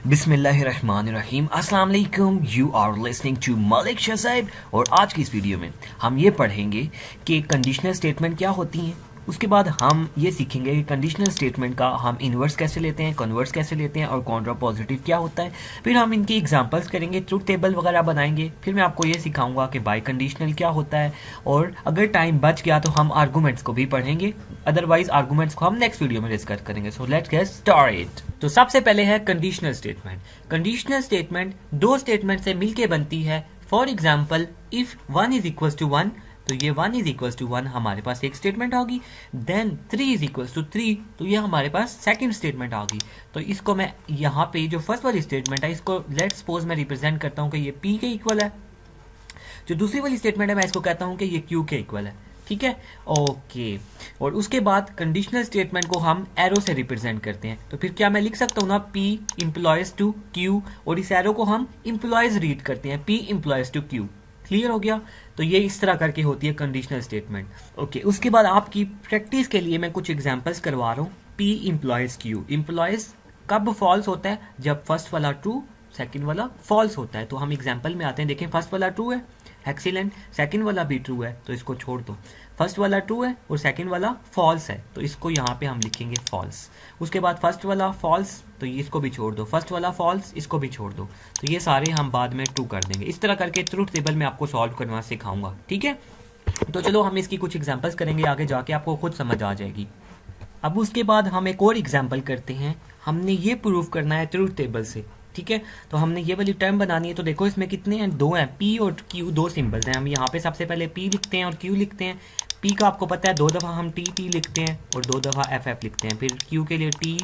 बिस्मिल्लाहिर्रहमानिर्रहीम। अस्सलाम वालेकुम। You are listening to Malik शसाइब और आज की इस वीडियो में हम ये पढ़ेंगे कि कंडीशनल स्टेटमेंट क्या होती हैं। उसके बाद हम ये सीखेंगे कि कंडीशनल स्टेटमेंट का हम इन्वर्स कैसे लेते हैं, कन्वर्स कैसे लेते हैं और कॉन्ट्रा पॉजिटिव क्या होता है। फिर हम इनकी एग्जांपल्स करेंगे, ट्रुथ टेबल वगैरह बनाएंगे। फिर मैं आपको ये सिखाऊंगा कि बाय कंडीशनल क्या होता है और अगर टाइम बच गया तो हम आर्गूमेंट्स को भी पढ़ेंगे, अदरवाइज आर्गूमेंट्स को हम नेक्स्ट वीडियो में डिस्कस करेंगे। So let's get started. तो सबसे पहले है कंडीशनल स्टेटमेंट। कंडीशनल स्टेटमेंट दो स्टेटमेंट से मिलके बनती है। For example if 1 is equal to 1, तो ये 1 इज इक्वल टू 1 हमारे पास एक स्टेटमेंट आ गई। देन 3 इज इक्वल टू 3, तो ये हमारे पास सेकंड स्टेटमेंट आ गई। तो इसको मैं यहाँ पे जो फर्स्ट वाली स्टेटमेंट है इसको लेट्स सपोज मैं रिप्रेजेंट करता हूँ कि ये P के इक्वल है। जो दूसरी वाली स्टेटमेंट है मैं इसको कहता हूँ कि ये Q के इक्वल है। ठीक है, ओके। और उसके बाद कंडीशनल स्टेटमेंट को हम एरो से रिप्रेजेंट करते हैं। तो फिर क्या मैं लिख सकता हूँ ना, P इंप्लॉयज टू Q, और इस एरो को हम इंप्लॉयज रीड करते हैं, P implies to Q। Clear हो गया। तो ये इस तरह करके होती है कंडीशनल स्टेटमेंट। ओके, उसके बाद आपकी प्रैक्टिस के लिए मैं कुछ एग्जांपल्स करवा रहा हूँ। P employees Q। इंप्लॉयज कब फॉल्स होता है? जब फर्स्ट वाला ट्रू सेकंड वाला फॉल्स होता है। तो हम एग्जांपल में आते हैं, देखें फर्स्ट वाला ट्रू है, एक्सीलेंट। सेकंड वाला भी ट्रू है तो इसको छोड़ दो। फर्स्ट वाला ट्रू है और सेकंड वाला फॉल्स है तो इसको यहाँ पे हम लिखेंगे फॉल्स। उसके बाद फर्स्ट वाला फॉल्स तो ये इसको भी छोड़ दो, फर्स्ट वाला फॉल्स इसको भी छोड़ दो। तो ये सारे हम बाद में ट्रू कर देंगे। इस तरह करके ट्रूथ टेबल में आपको सॉल्व करना सिखाऊंगा। ठीक है, तो चलो हम इसकी कुछ एग्जाम्पल्स करेंगे, आगे जाके आपको खुद समझ आ जाएगी। अब उसके बाद हम एक और एग्जाम्पल करते हैं। हमने ये प्रूव करना है ट्रूथ टेबल से। ठीक है, तो हमने ये वाली टर्म बनानी है। तो देखो इसमें कितने हैं, दो हैं, P और Q, दो सिंबल्स हैं। हम यहाँ पे सबसे पहले P लिखते हैं और Q लिखते हैं। P का आपको पता है दो दफ़ा हम T लिखते हैं और दो दफ़ा F लिखते हैं। फिर Q के लिए T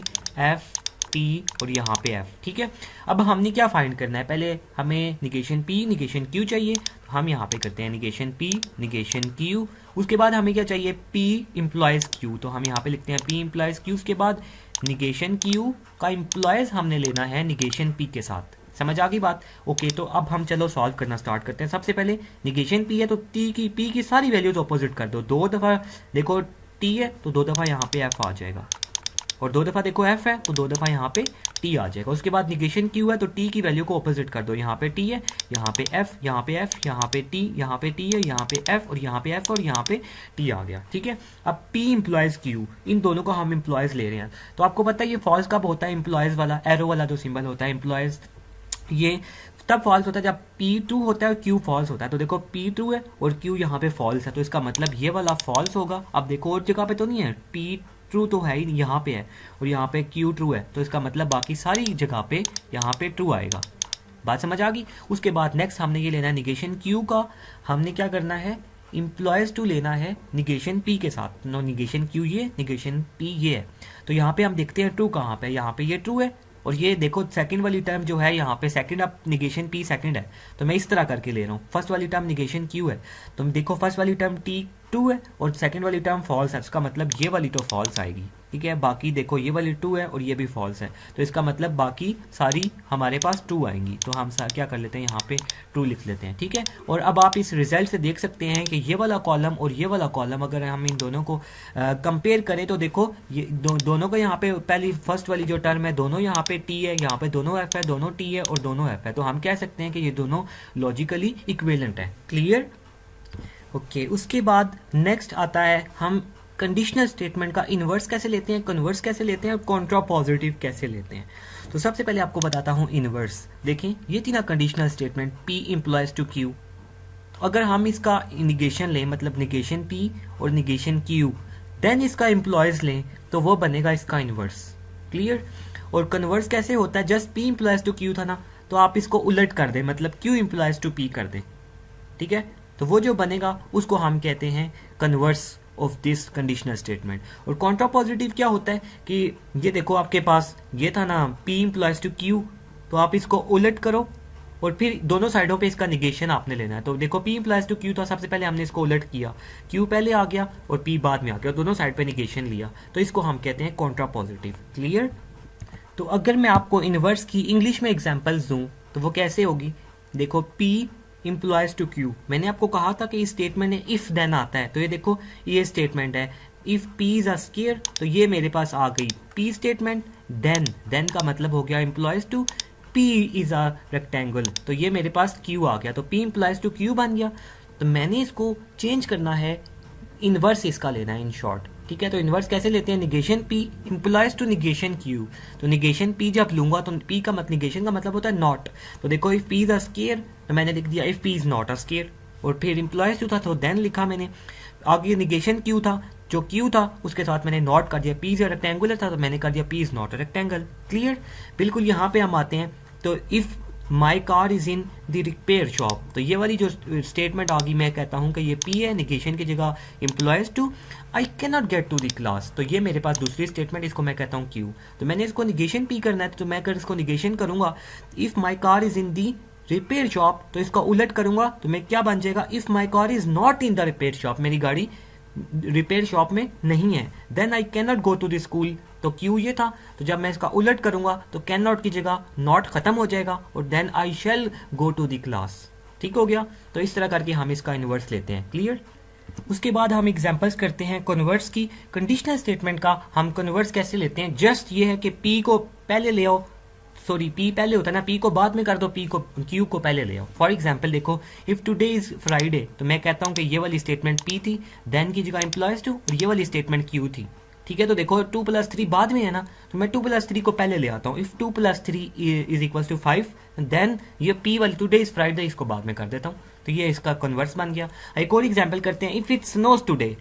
F T और यहाँ पे F। ठीक है, अब हमने क्या फाइंड करना है, पहले हमें निगेशन P निगेशन Q चाहिए। तो हम यहाँ पे करते हैं निगेशन P निगेशन Q। उसके बाद हमें क्या चाहिए, P इम्प्लॉयज Q। तो हम यहाँ पे लिखते हैं P इम्प्लॉयज Q। उसके बाद निगेशन Q का इम्प्लॉयज हमने लेना है निगेशन P के साथ। समझ आ गई बात? ओके, तो अब हम चलो सॉल्व करना स्टार्ट करते हैं। सबसे पहले निगेशन P है तो P की सारी वैल्यूज ऑपोजिट कर दो। दो दफ़ा देखो T है तो दो दफ़ा यहाँ पे F आ जाएगा, और दो दफ़ा देखो F है तो दो दफ़ा यहाँ पे T आ जाएगा। उसके बाद निगेशन Q है तो T की वैल्यू को ऑपोजिट कर दो। यहाँ पे T है, यहाँ पे F, यहाँ पे F, यहाँ पे T, यहाँ पे T है, यहाँ पे F और यहाँ पे F और यहाँ पे T आ गया। ठीक है, अब P इम्प्लॉयज Q, इन दोनों को हम इम्प्लॉयज ले रहे हैं। तो आपको पता है ये फॉल्स कब होता है, इम्प्लॉयज वाला एरो वाला जो सिंबल होता है इम्प्लॉयज, ये तब फॉल्स होता है जब P ट्रू होता है और Q फॉल्स होता है। तो देखो P ट्रू है और Q यहाँ पे फॉल्स है, तो इसका मतलब ये वाला फॉल्स होगा। अब देखो और जगह पे तो नहीं है, P ट्रू तो है ही, यहाँ पे है और यहाँ पे Q ट्रू है, तो इसका मतलब बाकी सारी जगह पे यहाँ पे ट्रू आएगा। बात समझ आ गई? उसके बाद नेक्स्ट हमने ये लेना है निगेशन Q का। हमने क्या करना है, इम्प्लॉयज टू लेना है निगेशन P के साथ। नो, निगेशन Q ये, निगेशन P ये है। तो यहाँ पे हम देखते हैं ट्रू कहाँ पे, यहाँ पे ये ट्रू है। और ये देखो सेकंड वाली टर्म जो है यहाँ पे सेकंड, अब निगेशन P सेकंड है तो मैं इस तरह करके ले रहा हूँ। फर्स्ट वाली टर्म निगेशन Q है तो देखो फर्स्ट वाली टर्म T ट्रू है और सेकंड वाली टर्म फॉल्स है, इसका मतलब ये वाली तो फॉल्स आएगी। ठीक है, बाकी देखो ये वाली ट्रू है और ये भी फॉल्स है, तो इसका मतलब बाकी सारी हमारे पास ट्रू आएंगी। तो हम क्या कर लेते हैं, यहाँ पे ट्रू लिख लेते हैं। ठीक है, और अब आप इस रिजल्ट से देख सकते हैं कि ये वाला कॉलम और ये वाला कॉलम अगर हम इन दोनों को कंपेयर करें तो देखो ये दोनों का यहाँ पे पहली फर्स्ट वाली जो टर्म है दोनों यहाँ पे T है, यहाँ पे दोनों F है, दोनों T है और दोनों F है। तो हम कह सकते हैं कि ये दोनों लॉजिकली इक्विवेलेंट है। क्लियर? ओके, उसके बाद नेक्स्ट आता है हम कंडीशनल स्टेटमेंट का इन्वर्स कैसे लेते हैं, कन्वर्स कैसे लेते हैं और कॉन्ट्रा पॉजिटिव कैसे लेते हैं। तो सबसे पहले आपको बताता हूँ इन्वर्स। देखें ये थी ना conditional statement P implies to Q। अगर हम इसका निगेशन लें, मतलब निगेशन P और निगेशन Q, देन इसका इम्प्लॉयज लें तो वो बनेगा इसका इन्वर्स। क्लियर? और कन्वर्स कैसे होता है, जस्ट P इम्प्लॉयज टू Q था ना, तो आप इसको उलट कर दें, मतलब Q इम्प्लॉयज टू P कर दें। ठीक है, तो वो जो बनेगा उसको हम कहते हैं converse of this conditional statement. और कॉन्ट्रा पॉजिटिव क्या होता है कि ये देखो आपके पास ये था ना P इम्प्लॉयज टू Q, तो आप इसको उलट करो और फिर दोनों साइडों पे इसका निगेशन आपने लेना है। तो देखो P इम्प्लॉयज टू Q था, सबसे पहले हमने इसको उलट किया, Q पहले आ गया और P बाद में आ गया, दोनों साइड पे निगेशन लिया, तो इसको हम कहते हैं कॉन्ट्रा पॉजिटिव। क्लियर? तो अगर मैं आपको इनवर्स की इंग्लिश में एग्जाम्पल्स दूँ तो वो कैसे होगी, देखो P इम्प्लॉयज टू Q, मैंने आपको कहा था कि इस स्टेटमेंट में इफ देन आता है, तो ये देखो ये स्टेटमेंट है if P is a square, तो ये मेरे पास आ गई पी स्टेटमेंट। देन का मतलब हो गया implies to P is a rectangle, तो ये मेरे पास क्यू आ गया, तो पी एम्प्लॉयज टू क्यू बन गया। तो मैंने इसको चेंज करना है, इनवर्स इसका लेना है इन शॉर्ट, ठीक है। तो इनवर्स कैसे लेते हैं, negation P implies to negation Q. तो निगेशन पी जब लूंगा तो पी का निगेशन का मतलब होता है नॉट। तो देखो if P is a square, तो मैंने लिख दिया if P is not a square, और फिर एम्प्लॉयज टू था तो देन लिखा मैंने। आगे निगेशन क्यू था, जो क्यू था उसके साथ मैंने नॉट कर दिया, पी इज रेक्टेंगुलर था तो मैंने कर दिया P is not a rectangle. Clear, बिल्कुल। यहाँ पे हम आते हैं, तो if my car is in the repair shop, तो ये वाली जो स्टेटमेंट आ गई, मैं कहता हूँ कि ये पी है, निगेशन की जगह implies to I can not get to the class, तो ये मेरे पास दूसरी स्टेटमेंट, इसको मैं कहता हूँ क्यू। तो मैंने इसको निगेशन पी करना है, तो मैं अगर इसको निगेशन करूंगा, if my car is in the repair shop, तो इसका उलट करूंगा तो मैं क्या बन जाएगा, if my car is not in the repair shop, मेरी गाड़ी रिपेयर शॉप में नहीं है, then I can not go to the school, तो क्यू ये था। तो जब मैं इसका उलट करूंगा तो कैन नॉट की जगह नॉट खत्म हो जाएगा, और then I shall go to the class. ठीक हो गया। तो इस तरह करके हम इसका इनवर्स लेते हैं। क्लियर। उसके बाद हम एग्जांपल्स करते हैं कन्वर्ट्स की। कंडीशनल स्टेटमेंट का हम कन्वर्ट्स कैसे लेते हैं, जस्ट ये है कि पी को पहले ले आओ, सॉरी पी पहले होता है ना, पी को बाद में कर दो, पी को क्यू को पहले ले आओ। फॉर एग्जांपल देखो, इफ टुडे इज फ्राइडे, तो मैं कहता हूं कि ये वाली स्टेटमेंट पी थी, देन की जगह एम्प्लॉयज टू, और ये वाली स्टेटमेंट क्यू थी। ठीक है, तो देखो 2 + 3 बाद में है ना, तो मैं 2 + 3 को पहले ले आता हूँ। If 2 + 3 is equal to 5, then ये पी वाली टुडे इज फ्राइडे इसको बाद में कर देता हूँ, तो ये इसका कन्वर्स बन गया। एक और एग्जाम्पल करते हैं, इफ इट स्नोज टुडे,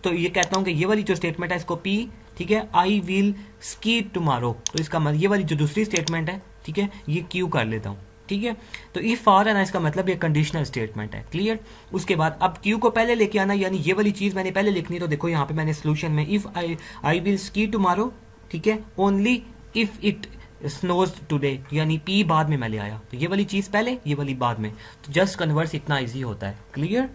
तो ये कहता हूँ कि ये वाली जो स्टेटमेंट है इसको पी, ठीक है, आई विल स्की टुमारो, तो इसका मतलब ये वाली जो दूसरी स्टेटमेंट है, ठीक है, ये क्यू कर लेता हूँ। ठीक है, तो इफ आर है ना, इसका मतलब ये कंडीशनल स्टेटमेंट है। क्लियर। उसके बाद अब क्यू को पहले लेके आना, यानी ये वाली चीज मैंने पहले लिखनी, तो देखो यहाँ पे मैंने सोल्यूशन में if I will ski tomorrow, ठीक है, only if it snows today, यानी पी बाद में मैं ले आया, तो ये वाली चीज पहले, ये वाली बाद में, तो जस्ट कन्वर्स इतना इजी होता है। क्लियर।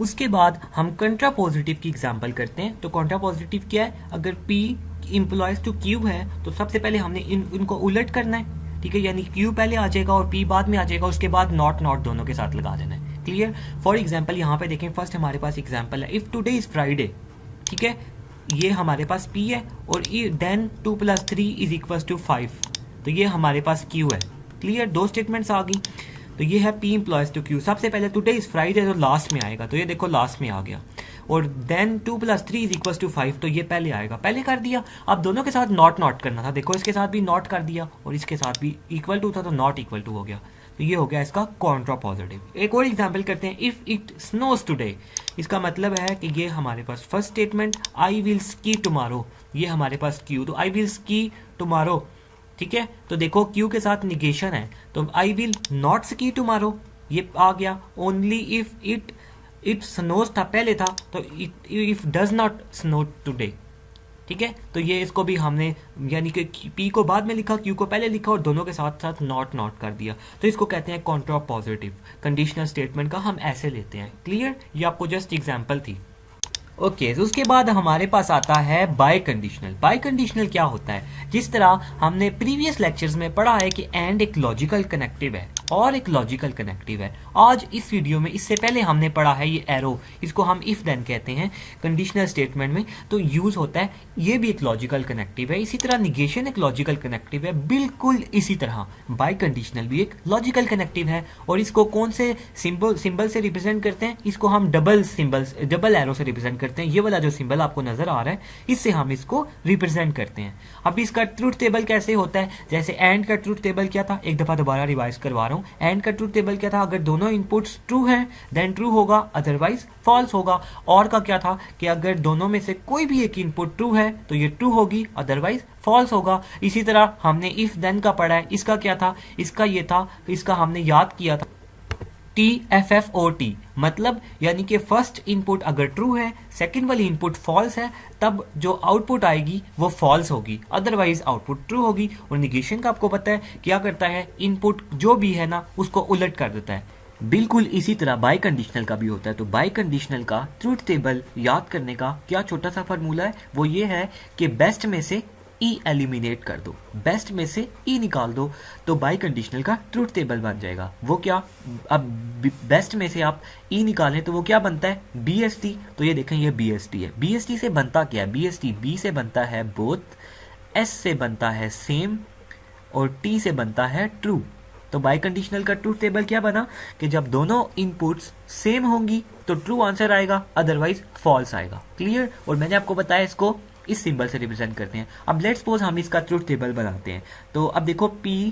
उसके बाद हम कंट्रा पॉजिटिव की एग्जांपल करते हैं। तो कंट्रा पॉजिटिव क्या है, अगर पी एम्प्लॉयज टू क्यू है तो सबसे पहले हमने इनको उलट करना है, ठीक है, यानी क्यू पहले आ जाएगा और पी बाद में आ जाएगा, उसके बाद नॉट नॉट दोनों के साथ लगा देना है। क्लियर। फॉर एग्जाम्पल यहाँ पे देखें, फर्स्ट हमारे पास एग्जाम्पल है, इफ टुडे इज फ्राइडे, ठीक है, ये हमारे पास पी है, और देन 2 + 3 इज इक्वल टू 5, तो ये हमारे पास क्यू है। क्लियर, दो स्टेटमेंट्स आ गई। तो ये है पी एम्प्लॉयज टू क्यू, सबसे पहले टुडे इज फ्राइडे तो लास्ट में आएगा, तो ये देखो लास्ट में आ गया, और देन 2 + 3 इज इक्वल टू 5, तो ये पहले आएगा, पहले कर दिया। अब दोनों के साथ नॉट नॉट करना था, देखो इसके साथ भी नॉट कर दिया और इसके साथ भी इक्वल टू था तो नॉट इक्वल टू हो गया, तो ये हो गया इसका कॉन्ट्रा पॉजिटिव। एक और एग्जाम्पल करते हैं, इफ इट स्नोज टुडे, इसका मतलब है कि ये हमारे पास first statement I will ski tomorrow, ये हमारे पास क्यू, तो आई विल स्की टुमारो, ठीक है, तो देखो क्यू के साथ निगेशन है, तो I will not ski tomorrow ये आ गया, ओनली इफ इट स्नोज था पहले था, तो if does not snow today, ठीक है, तो ये इसको भी हमने यानी कि पी को बाद में लिखा, क्यू को पहले लिखा, और दोनों के साथ साथ नॉट नॉट कर दिया, तो इसको कहते हैं कॉन्ट्रा पॉजिटिव। कंडीशनल स्टेटमेंट का हम ऐसे लेते हैं। क्लियर, ये आपको जस्ट एग्जाम्पल थी। ओके, तो उसके बाद हमारे पास आता है बाय कंडीशनल। बाय कंडीशनल क्या होता है, जिस तरह हमने प्रीवियस लेक्चर्स में पढ़ा है कि एंड एक लॉजिकल कनेक्टिव है और एक लॉजिकल कनेक्टिव है, आज इस वीडियो में इससे पहले हमने पढ़ा है ये एरो, इसको हम इफ देन कहते हैं कंडीशनल स्टेटमेंट में, तो यूज होता है, ये भी एक लॉजिकल कनेक्टिव है। इसी तरह निगेशन एक लॉजिकल कनेक्टिव है, बिल्कुल इसी तरह बाय कंडीशनल भी एक लॉजिकल कनेक्टिव है। और इसको कौन से सिंबल से रिप्रेजेंट करते हैं, इसको हम डबल एरो से रिप्रेजेंट करते हैं। ये वाला जो सिंबल आपको नजर आ रहा है, इससे हम इसको रिप्रेजेंट करते हैं। अब इसका ट्रूथ टेबल कैसे होता है, जैसे एंड का ट्रूथ टेबल क्या था, एक दफा दोबारा रिवाइज करवा रहा हूं। एंड का ट्रूथ टेबल क्या था, अगर दोनों इनपुट्स ट्रू हैं देन ट्रू होगा, अदरवाइज फॉल्स होगा। और का क्या था कि अगर दोनों में से कोई भी एक इनपुट ट्रू है तो ये ट्रू होगी, अदरवाइज फॉल्स होगा। इसी तरह हमने इफ देन का पढ़ा है, इसका क्या था, इसका ये था, इसका हमने याद किया था TFFOT, मतलब यानी कि फर्स्ट इनपुट अगर ट्रू है, सेकंड वाली इनपुट फॉल्स है, तब जो आउटपुट आएगी वो फॉल्स होगी, अदरवाइज आउटपुट ट्रू होगी। और निगेशन का आपको पता है क्या करता है, इनपुट जो भी है ना उसको उलट कर देता है। बिल्कुल इसी तरह बाय कंडीशनल का भी होता है। तो बाय कंडीशनल का ट्रूथ टेबल याद करने का क्या छोटा सा फार्मूला है, वो ये है कि बेस्ट में से ई एलिमिनेट कर दो, बेस्ट में से ई निकाल दो, तो बाई कंडीशनल का ट्रूथ टेबल बन जाएगा। वो क्या, अब बेस्ट में से आप ई निकालें तो वो क्या बनता है, बी एस टी। तो ये देखें ये बी एस टी है। बी एस टी से बनता क्या है, बी एस टी बी से बनता है बोथ, एस से बनता है सेम और टी से बनता है ट्रू। तो बाई कंडीशनल का ट्रूथ टेबल क्या बना कि जब दोनों इनपुट्स सेम होंगी तो ट्रू आंसर आएगा, अदरवाइज फॉल्स आएगा। क्लियर। और मैंने आपको बताया इसको इस सिंबल से रिप्रेजेंट करते हैं। अब लेट्स सपोज हम इसका ट्रूथ टेबल बनाते हैं। तो अब देखो P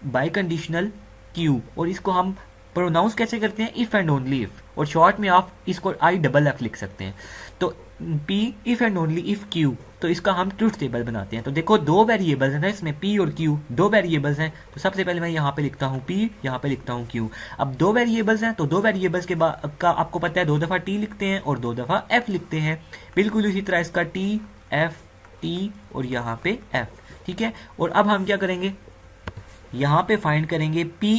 बाई कंडीशनल Q, और इसको हम प्रोनाउंस कैसे करते हैं, इफ एंड ओनली इफ, और शॉर्ट में आप इसको IFF लिख सकते हैं। तो P if and only if Q, तो इसका हम ट्रूथ टेबल बनाते हैं। तो देखो दो वेरिएबल्स हैं ना इसमें, P और Q, दो वेरिएबल्स हैं। तो सबसे पहले मैं यहाँ पे लिखता हूँ P, यहाँ पे लिखता हूँ Q। अब दो वेरिएबल्स हैं तो दो वेरिएबल्स के बाद का आपको पता है दो दफ़ा T लिखते हैं और दो दफ़ा F लिखते हैं। बिल्कुल इसी तरह इसका T F T और यहाँ पे F, ठीक है। और अब हम क्या करेंगे, यहाँ पे फाइंड करेंगे P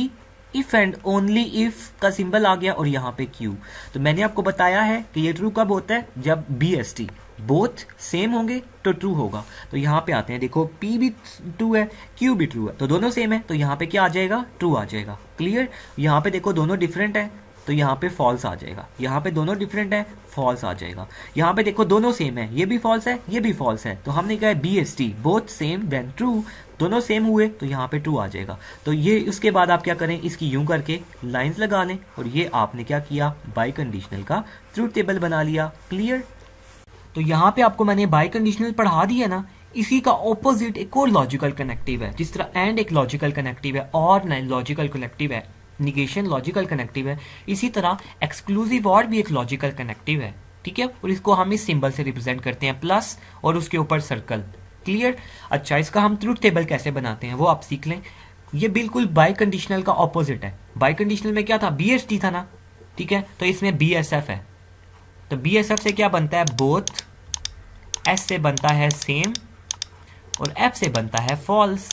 if and only if का सिंबल आ गया और यहाँ पे Q। तो मैंने आपको बताया है कि ये ट्रू कब होता है, जब BST बोथ सेम होंगे तो ट्रू होगा। तो यहाँ पे आते हैं, देखो P भी ट्रू है Q भी ट्रू है, तो दोनों सेम है, तो यहाँ पे क्या आ जाएगा, ट्रू आ जाएगा। क्लियर। यहाँ पे देखो दोनों डिफरेंट है तो यहाँ पे फॉल्स आ जाएगा। यहाँ पे दोनों डिफरेंट है, फॉल्स आ जाएगा। यहाँ पे देखो दोनों सेम है, ये भी फॉल्स है ये भी फॉल्स है, तो हमने कहा BST both same then true, दोनों सेम हुए तो यहाँ पे ट्रू आ जाएगा। तो ये उसके बाद आप क्या करें, इसकी यूं करके लाइंस लगा लें, और ये आपने क्या किया, बाई कंडीशनल का ट्रूथ टेबल बना लिया। क्लियर। तो यहाँ पे आपको मैंने बाई कंडीशनल पढ़ा दिया ना, इसी का ऑपोजिट एक और लॉजिकल कनेक्टिव है। जिस तरह एंड एक लॉजिकल कनेक्टिव है और लॉजिकल कनेक्टिव है, निगेशन लॉजिकल कनेक्टिव है, इसी तरह एक्सक्लूसिव और भी एक लॉजिकल कनेक्टिव है, ठीक है। और इसको हम इस सिंबल से रिप्रेजेंट करते हैं, प्लस और उसके ऊपर सर्कल। क्लियर। अच्छा, इसका हम ट्रूथ टेबल कैसे बनाते हैं वो आप सीख लें। ये बिल्कुल बाई कंडीशनल का ऑपोजिट है। बाई कंडीशनल में क्या था, BST था ना, ठीक है। तो इसमें BSF है, तो BSF से क्या बनता है, बोथ, S से बनता है सेम और F से बनता है फॉल्स।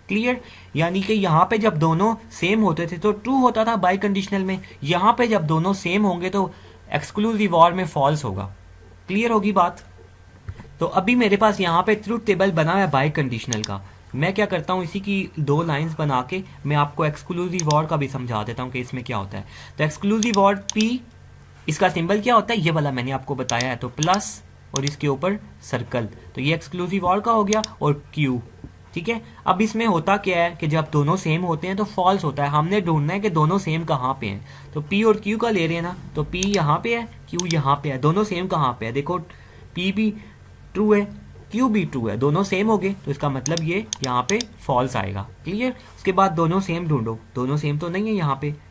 क्लियर। यानी कि यहाँ पे जब दोनों सेम होते थे तो ट्रू होता था बाई कंडीशनल में, यहाँ पे जब दोनों सेम होंगे तो एक्सक्लूसिव और में फॉल्स होगा। क्लियर होगी बात। तो अभी मेरे पास यहाँ पे ट्रूथ टेबल बना है बाई कंडीशनल का। मैं क्या करता हूँ, इसी की दो लाइंस बना के मैं आपको एक्सक्लूसिव और का भी समझा देता हूँ कि इसमें क्या होता है। तो एक्सक्लूसिव और P, इसका सिंबल क्या होता है, ये वाला मैंने आपको बताया है, तो प्लस और इसके ऊपर सर्कल, तो ये एक्सक्लूसिव और का हो गया, और Q, ठीक है। अब इसमें होता क्या है कि जब दोनों सेम होते हैं तो फॉल्स होता है। हमने ढूंढना है कि दोनों सेम कहाँ पे हैं, तो P और Q का ले रहे हैं ना, तो P यहाँ पे है Q यहाँ पे है, दोनों सेम कहाँ पे है, देखो P भी ट्रू है Q भी ट्रू है, दोनों सेम हो गए, तो इसका मतलब ये यहाँ पे फॉल्स आएगा। क्लियर। उसके बाद दोनों सेम ढूंढो, दोनों सेम तो नहीं है,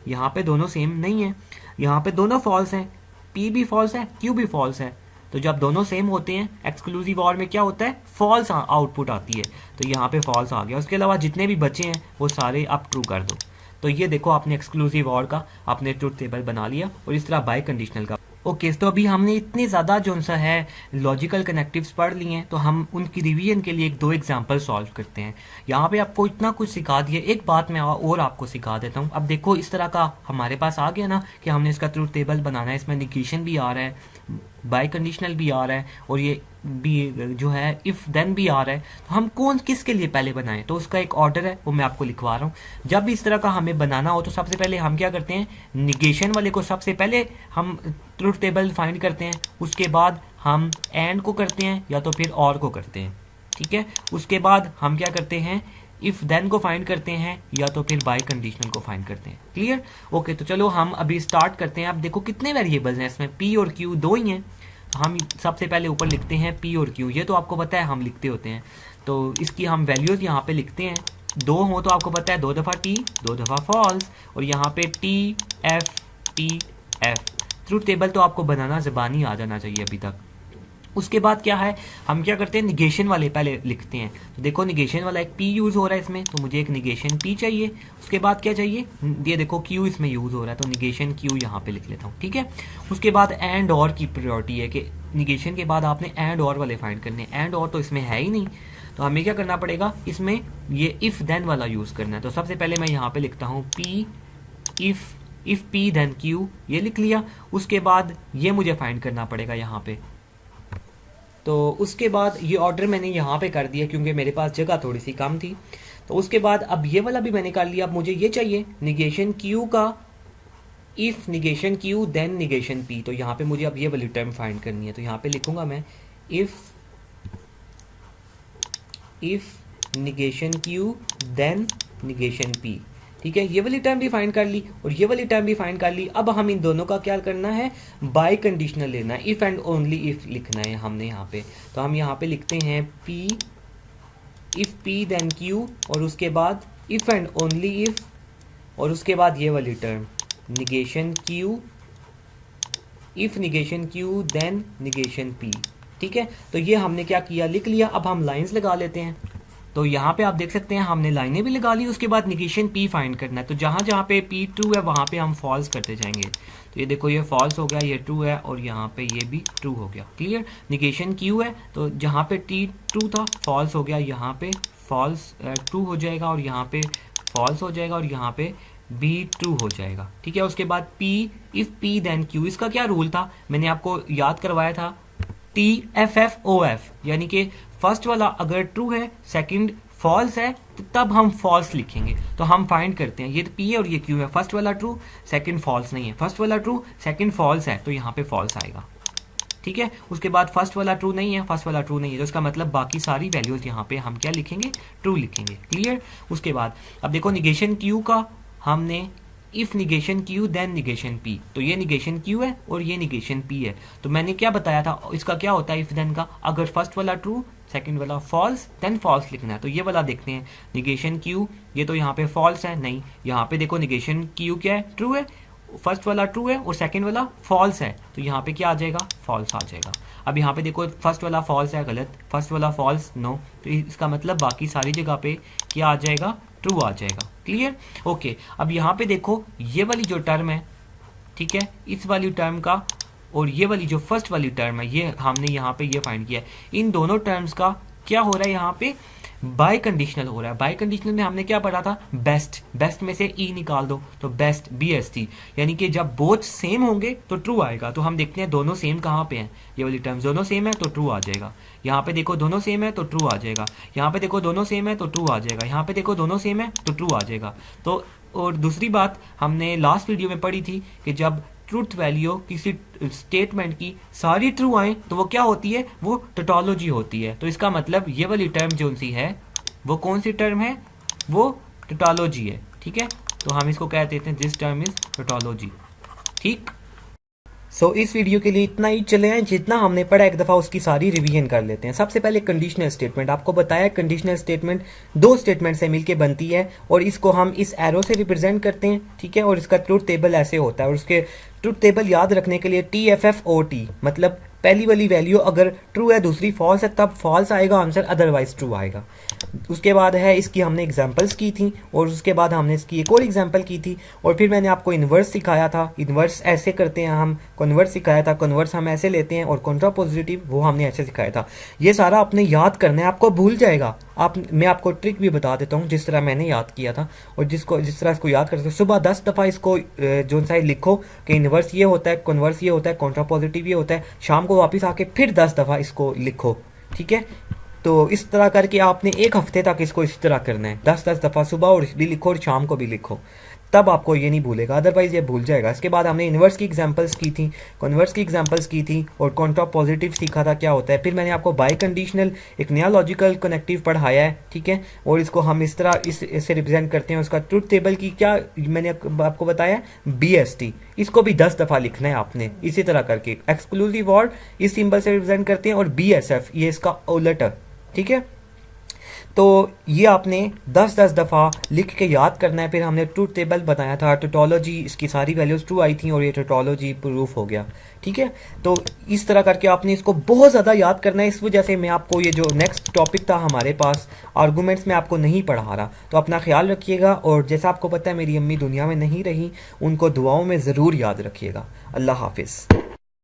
यहाँ पे दोनों सेम नहीं है, यहाँ पे दोनों फॉल्स हैं, P भी फॉल्स है Q भी फॉल्स है। तो जब दोनों सेम होते हैं एक्सक्लूसिव और में क्या होता है, फॉल्स आउटपुट आती है, तो यहाँ पे फॉल्स आ गया। उसके अलावा जितने भी बचे हैं वो सारे आप ट्रू कर दो। तो ये देखो आपने एक्सक्लूसिव और का आपने ट्रूथ टेबल बना लिया, और इस तरह बाई कंडीशनल का। ओके, तो अभी हमने इतने ज़्यादा जो सा है लॉजिकल कनेक्टिव्स पढ़ लिए हैं, तो हम उनकी रिवीजन के लिए एक दो एग्जांपल सॉल्व करते हैं। यहाँ पे आपको इतना कुछ सिखा दिया, एक बात मैं और आपको सिखा देता हूँ। अब देखो इस तरह का हमारे पास आ गया ना कि हमने इसका ट्रूथ टेबल बनाना है, इसमें निगेशन भी आ रहा है, बाई कंडीशनल भी आ रहा है, और ये भी जो है इफ देन भी आ रहा है। तो हम कौन किसके लिए पहले बनाएं, तो उसका एक ऑर्डर है, वो मैं आपको लिखवा रहा हूँ। जब इस तरह का हमें बनाना हो तो सबसे पहले हम क्या करते हैं, निगेशन वाले को सबसे पहले हम ट्रूथ टेबल फाइंड करते हैं, उसके बाद हम एंड को करते हैं या तो फिर और को करते हैं, ठीक है। उसके बाद हम क्या करते हैं, इफ देन को फाइंड करते हैं या तो फिर बाई कंडीशनल को फाइंड करते हैं। क्लियर। ओके, तो चलो हम अभी स्टार्ट करते हैं। अब देखो कितने वेरिएबल्स हैं इसमें, P और Q दो ही हैं। हम सबसे पहले ऊपर लिखते हैं P और Q, ये तो आपको पता है हम लिखते होते हैं। तो इसकी हम वैल्यूज यहाँ पे लिखते हैं, दो हो तो आपको पता है दो दफ़ा T दो दफ़ा फॉल्स, और यहाँ पे T F। ट्रूथ टेबल तो आपको बनाना ज़बानी आ जाना चाहिए अभी तक। उसके बाद क्या है, हम क्या करते हैं, निगेशन वाले पहले लिखते हैं। तो देखो निगेशन वाला एक P यूज़ हो रहा है इसमें, तो मुझे एक निगेशन P चाहिए। उसके बाद क्या चाहिए, ये देखो Q इसमें यूज़ हो रहा है, तो निगेशन Q यहाँ पे लिख लेता हूँ, ठीक है। उसके बाद एंड और की प्रायोरिटी है कि निगेशन के बाद आपने एंड और वाले फाइंड करने, एंड और तो इसमें है ही नहीं, तो हमें क्या करना पड़ेगा, इसमें ये इफ़ देन वाला यूज़ करना है। तो सबसे पहले मैं यहाँ पे लिखता हूँ P if P then Q, ये लिख लिया। उसके बाद ये मुझे फाइंड करना पड़ेगा यहाँ पे, तो उसके बाद ये ऑर्डर मैंने यहाँ पे कर दिया क्योंकि मेरे पास जगह थोड़ी सी कम थी। तो उसके बाद अब ये वाला भी मैंने कर लिया। अब मुझे ये चाहिए निगेशन क्यू का, if negation Q then negation P. तो यहाँ पे मुझे अब ये वाली टर्म फाइंड करनी है। तो यहाँ पे लिखूंगा मैं if negation Q then negation P. ठीक है, ये वाली टर्म भी फाइंड कर ली और ये वाली टर्म भी फाइंड कर ली। अब हम इन दोनों का क्या करना है, बाय कंडीशनल लेना है, इफ एंड ओनली इफ लिखना है हमने यहाँ पे। तो हम यहाँ पे लिखते हैं P, if P then Q, और उसके बाद इफ एंड ओनली इफ, और उसके बाद ये वाली term negation Q, if negation Q then negation P. ठीक है, तो ये हमने क्या किया, लिख लिया। अब हम लाइंस लगा लेते हैं। तो यहाँ पे आप देख सकते हैं हमने लाइनें भी लगा ली। उसके बाद निगेशन पी फाइंड करना है। तो जहाँ जहाँ पे पी ट्रू है वहाँ पे हम फॉल्स करते जाएंगे। तो ये देखो ये फॉल्स हो गया, ये ट्रू है, और यहाँ पे ये भी ट्रू हो गया। क्लियर। निगेशन क्यू है तो जहाँ पे टी ट्रू था फॉल्स हो गया, यहाँ पे फॉल्स ट्रू हो जाएगा, और यहाँ पे फॉल्स हो जाएगा, और यहाँ पे बी ट्रू हो जाएगा। ठीक है, उसके बाद P, if P then Q. इसका क्या रूल था, मैंने आपको याद करवाया था, TFFOF, यानी कि फर्स्ट वाला अगर ट्रू है, सेकंड फॉल्स है, तो तब हम फॉल्स लिखेंगे। तो हम फाइंड करते हैं, ये तो P है और ये Q है, फर्स्ट वाला ट्रू सेकंड फॉल्स नहीं है, फर्स्ट वाला ट्रू सेकंड फॉल्स है, तो यहाँ पे फॉल्स आएगा। ठीक है, उसके बाद फर्स्ट वाला ट्रू नहीं है, फर्स्ट वाला ट्रू नहीं है, तो इसका मतलब बाकी सारी वैल्यूज यहाँ पे हम क्या लिखेंगे, ट्रू लिखेंगे। क्लियर। उसके बाद अब देखो निगेशन Q का हमने if negation Q then negation P. तो ये निगेशन क्यू है और ये निगेशन पी है। तो मैंने क्या बताया था, इसका क्या होता है इफ देन का, अगर फर्स्ट वाला ट्रू सेकंड वाला फॉल्स देन फॉल्स लिखना है। तो ये वाला देखते हैं, निगेशन क्यू, ये तो यहाँ पे फॉल्स है, नहीं, यहाँ पे देखो निगेशन क्यू क्या है, ट्रू है, फर्स्ट वाला ट्रू है और सेकंड वाला फॉल्स है, तो यहाँ पे क्या आ जाएगा, फॉल्स आ जाएगा। अब यहाँ पे देखो फर्स्ट वाला फॉल्स है, गलत, फर्स्ट वाला फॉल्स, नो, तो इसका मतलब बाकी सारी जगह पे क्या आ जाएगा, ट्रू आ जाएगा। क्लियर। ओके, अब यहाँ पे देखो ये वाली जो टर्म है, ठीक है, इस वाली टर्म का और ये वाली जो फर्स्ट वाली टर्म है, ये हमने यहाँ पे ये फाइंड किया है। इन दोनों टर्म्स का क्या हो रहा है, यहाँ पे बाय कंडीशनल हो रहा है। बाय कंडीशनल में हमने क्या पढ़ा था, बेस्ट, बेस्ट में से ई निकाल दो तो बेस्ट BST, यानी कि जब बोथ सेम होंगे तो ट्रू आएगा। तो हम देखते हैं दोनों सेम कहाँ पे हैं, ये वाली टर्म्स दोनों सेम है तो ट्रू आ जाएगा। यहाँ पे देखो दोनों सेम है तो ट्रू आ जाएगा, यहाँ पे देखो दोनों सेम है तो ट्रू आ जाएगा, यहाँ पे देखो दोनों सेम है तो ट्रू आ जाएगा। तो और दूसरी बात हमने लास्ट वीडियो में पढ़ी थी कि जब ट्रूथ वैल्यू किसी स्टेटमेंट की सारी ट्रू आए तो वो क्या होती है, वो टोटोलॉजी होती है। तो इसका मतलब ये वाली टर्म जो सी है वो कौन सी टर्म है, वो टोटोलॉजी है। ठीक है, तो हम इसको कह देते हैं दिस टर्म इज टोटोलॉजी। ठीक। सो इस वीडियो के लिए इतना ही। चले आए, जितना हमने पढ़ा एक दफ़ा उसकी सारी रिवीजन कर लेते हैं। सबसे पहले कंडीशनल स्टेटमेंट, आपको बताया कंडीशनल स्टेटमेंट दो स्टेटमेंट से मिलके बनती है और इसको हम इस एरो से रिप्रेजेंट करते हैं। ठीक है, और इसका ट्रूथ टेबल ऐसे होता है, और उसके ट्रूथ टेबल याद रखने के लिए TFFOT, मतलब पहली वाली वैल्यू अगर ट्रू है दूसरी फॉल्स है तब फॉल्स आएगा आंसर, अदरवाइज ट्रू आएगा। उसके बाद है इसकी हमने एग्जांपल्स की थी, और उसके बाद हमने इसकी एक और एग्जांपल की थी, और फिर मैंने आपको इन्वर्स सिखाया था, इन्वर्स ऐसे करते हैं हम, कन्वर्स सिखाया था, कन्वर्स हम ऐसे लेते हैं, और कॉन्ट्रापोजिटिव वो हमने ऐसे सिखाया था। ये सारा आपने याद करना है, आपको भूल जाएगा। मैं आपको ट्रिक भी बता देता हूँ जिस तरह मैंने याद किया था, और जिस तरह इसको याद करते हो, सुबह 10 दफ़ा इसको जो सा लिखो कि इन्वर्स ये होता है, कन्वर्स ये होता है, कॉन्ट्रापोजिटिव ये होता है, शाम को वापस आके फिर 10 दफ़ा इसको लिखो। ठीक है, तो इस तरह करके आपने एक हफ्ते तक इसको इस तरह करना है, 10-10 दफ़ा सुबह और भी लिखो और शाम को भी लिखो, तब आपको ये नहीं भूलेगा, अदरवाइज ये भूल जाएगा। इसके बाद हमने इन्वर्स की एग्जांपल्स की थी, कन्वर्स की एग्जांपल्स की थी, और कॉन्ट्रापोजिटिव सीखा था क्या होता है। फिर मैंने आपको बाय कंडीशनल एक नया लॉजिकल कनेक्टिव पढ़ाया है। ठीक है, और इसको हम इस तरह इससे रिप्रेजेंट करते हैं। उसका ट्रूथ टेबल की क्या मैंने आपको बताया, BST, इसको भी 10 दफ़ा लिखना है आपने, इसी तरह करके। एक्सक्लूसिव वर्ड इस सिंबल से रिप्रेजेंट करते हैं, और BSF ये इसका उलट है। ठीक है, तो ये आपने 10-10 दफ़ा लिख के याद करना है। फिर हमने ट्रूथ टेबल बनाया था, टोटोलॉजी, इसकी सारी वैल्यूज ट्रू आई थी और ये टोटोलॉजी प्रूफ हो गया। ठीक है, तो इस तरह करके आपने इसको बहुत ज़्यादा याद करना है। इस वजह से मैं आपको ये जो नेक्स्ट टॉपिक था हमारे पास आर्गूमेंट्स में आपको नहीं पढ़ा रहा। तो अपना ख्याल रखिएगा, और जैसा आपको पता है मेरी अम्मी दुनिया में नहीं रही, उनको दुआओं में ज़रूर याद रखिएगा। अल्लाह हाफिज़।